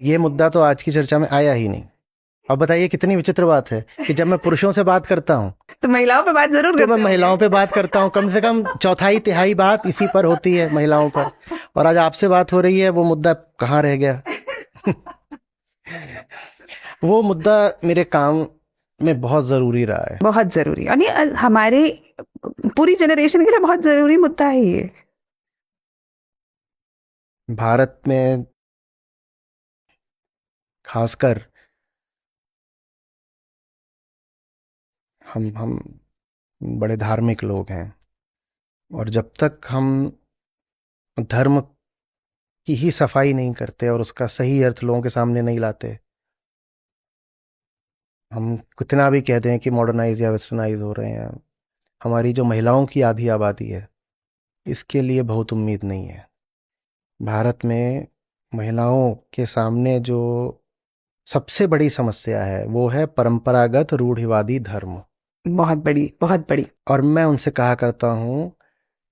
ये मुद्दा तो आज की चर्चा में आया ही नहीं। अब बताइए कितनी विचित्र बात है कि जब मैं पुरुषों से बात करता हूँ तो महिलाओं पे बात जरूर तो मैं करते महिलाओं पे होंगे। बात करता हूँ, कम से कम चौथाई तिहाई बात इसी पर होती है, महिलाओं पर। और आज आपसे बात हो रही है, वो मुद्दा कहाँ रह गया? वो मुद्दा मेरे काम में बहुत जरूरी रहा है। बहुत जरूरी, और ये हमारे पूरी जनरेशन के लिए बहुत जरूरी मुद्दा है ये। भारत में खासकर हम बड़े धार्मिक लोग हैं, और जब तक हम धर्म की ही सफाई नहीं करते और उसका सही अर्थ लोगों के सामने नहीं लाते, हम कितना भी कहते हैं कि मॉडर्नाइज या वेस्टर्नाइज हो रहे हैं, हमारी जो महिलाओं की आधी आबादी है इसके लिए बहुत उम्मीद नहीं है। भारत में महिलाओं के सामने जो सबसे बड़ी समस्या है वो है परंपरागत रूढ़िवादी धर्म। बहुत बड़ी, बहुत बड़ी। और मैं उनसे कहा करता हूँ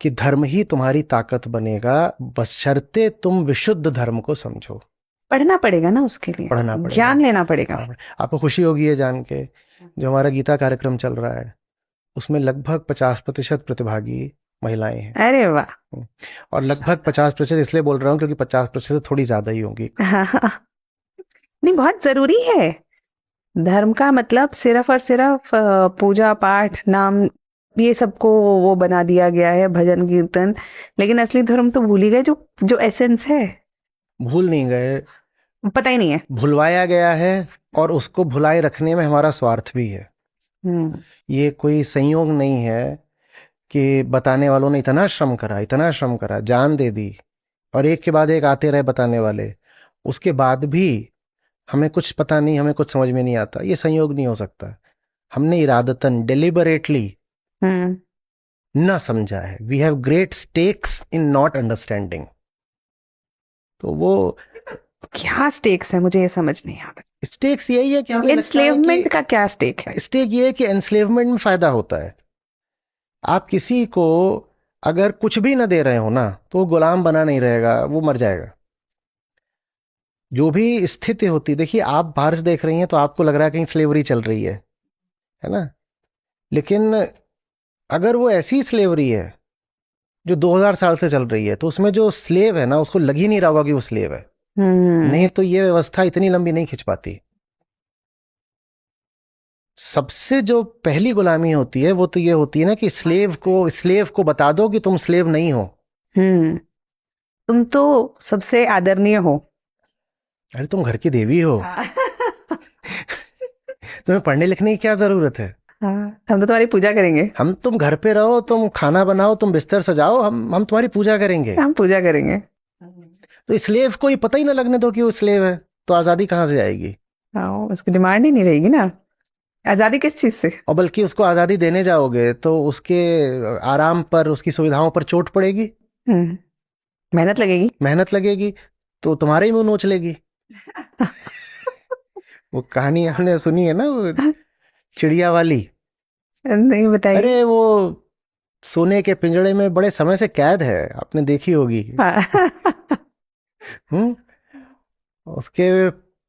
कि धर्म ही तुम्हारी ताकत बनेगा, बशर्ते तुम विशुद्ध धर्म को समझो। पढ़ना पड़ेगा ना उसके लिए, पढ़ना पड़ेगा, ज्ञान लेना पड़ेगा। आपको खुशी होगी ये जान के, जो हमारा गीता कार्यक्रम चल रहा है उसमें लगभग 50% प्रतिभागी महिलाएं हैं। अरे वाह। और लगभग 50% इसलिए बोल रहा हूँ क्योंकि 50% थोड़ी ज्यादा ही होंगी। नहीं, बहुत जरूरी है। धर्म का मतलब सिर्फ और सिर्फ पूजा पाठ नाम ये सबको वो बना दिया गया है, भजन कीर्तन। लेकिन असली धर्म तो भूल ही गए, जो जो एसेंस है। भूल नहीं गए, पता ही नहीं है। भुलवाया गया है, और उसको भुलाए रखने में हमारा स्वार्थ भी है। ये कोई संयोग नहीं है कि बताने वालों ने इतना श्रम करा, इतना श्रम करा, जान दे दी, और एक के बाद एक आते रहे बताने वाले, उसके बाद भी हमें कुछ पता नहीं, हमें कुछ समझ में नहीं आता। ये संयोग नहीं हो सकता। हमने इरादतन डेलिबरेटली न समझा है। We have great stakes in not understanding. तो वो क्या स्टेक्स है, मुझे ये समझ नहीं आता। स्टेक्स यही है कि हमें लगता है एनस्लेवमेंट का क्या स्टेक है? स्टेक ये है कि एनस्लेवमेंट में फायदा होता है। आप किसी को अगर कुछ भी ना दे रहे हो ना तो वो गुलाम बना नहीं रहेगा, वो मर जाएगा। जो भी स्थिति होती, देखिए आप बाहर से देख रही हैं तो आपको लग रहा है कहीं स्लेवरी चल रही है ना? लेकिन अगर वो ऐसी स्लेवरी है जो 2000 साल से चल रही है तो उसमें जो स्लेव है ना उसको लग ही नहीं रहा होगा कि वो स्लेव है। नहीं तो ये व्यवस्था इतनी लंबी नहीं खिंच पाती। सबसे जो पहली गुलामी होती है वो तो ये होती है ना कि स्लेव को बता दो कि तुम स्लेव नहीं हो। तुम तो सबसे आदरणीय हो। अरे तुम घर की देवी हो। तुम्हें पढ़ने लिखने की क्या जरूरत है? हम तो तुम्हारी पूजा करेंगे। तुम घर पे रहो, तुम खाना बनाओ, तुम बिस्तर सजाओ, हम तुम्हारी पूजा करेंगे। हम पूजा करेंगे। तो स्लेव को ये पता ही ना लगने दो कि वो स्लेव है, तो आजादी कहाँ से आएगी? उसकी डिमांड ही नहीं रहेगी ना। आजादी किस चीज से? और बल्कि उसको आजादी देने जाओगे तो उसके आराम पर, उसकी सुविधाओं पर चोट पड़ेगी। मेहनत लगेगी। मेहनत लगेगी तो तुम्हारे ही मुंह नोच लेगी। वो कहानी हमने सुनी है ना, वो चिड़िया वाली? नहीं बताइए। अरे वो सोने के पिंजड़े में बड़े समय से कैद है, आपने देखी होगी। उसके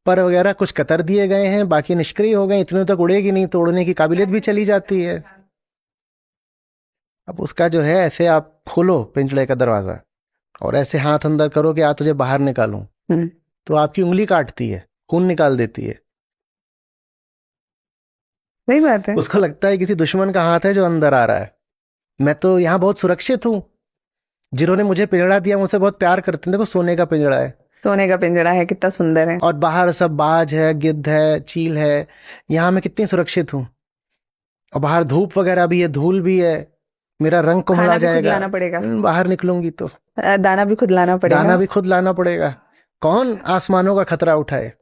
पर वगैरह कुछ कतर दिए गए हैं, बाकी निष्क्रिय हो गए, इतने तक उड़ेगी नहीं तो उड़ने की काबिलियत भी चली जाती है। अब उसका जो है, ऐसे आप खोलो पिंजड़े का दरवाजा और ऐसे हाथ अंदर करो कि तुझे बाहर निकालूं, तो आपकी उंगली काटती है, खून निकाल देती है। सही बात है। उसको लगता है किसी दुश्मन का हाथ है जो अंदर आ रहा है। मैं तो यहाँ बहुत सुरक्षित हूँ, जिन्होंने मुझे पिंजड़ा दिया मुझसे बहुत प्यार करते हैं। देखो सोने का पिंजड़ा है, सोने का पिंजड़ा है, कितना सुंदर है। और बाहर सब बाज है, गिद्ध है, चील है। यहाँ मैं कितनी सुरक्षित हूँ, और बाहर धूप वगैरह भी है, धूल भी है, मेरा रंग कुम्हला जाएगा। लाना पड़ेगा। बाहर निकलूंगी तो दाना भी खुद लाना पड़ेगा। दाना भी खुद लाना पड़ेगा। कौन आसमानों का खतरा उठाए?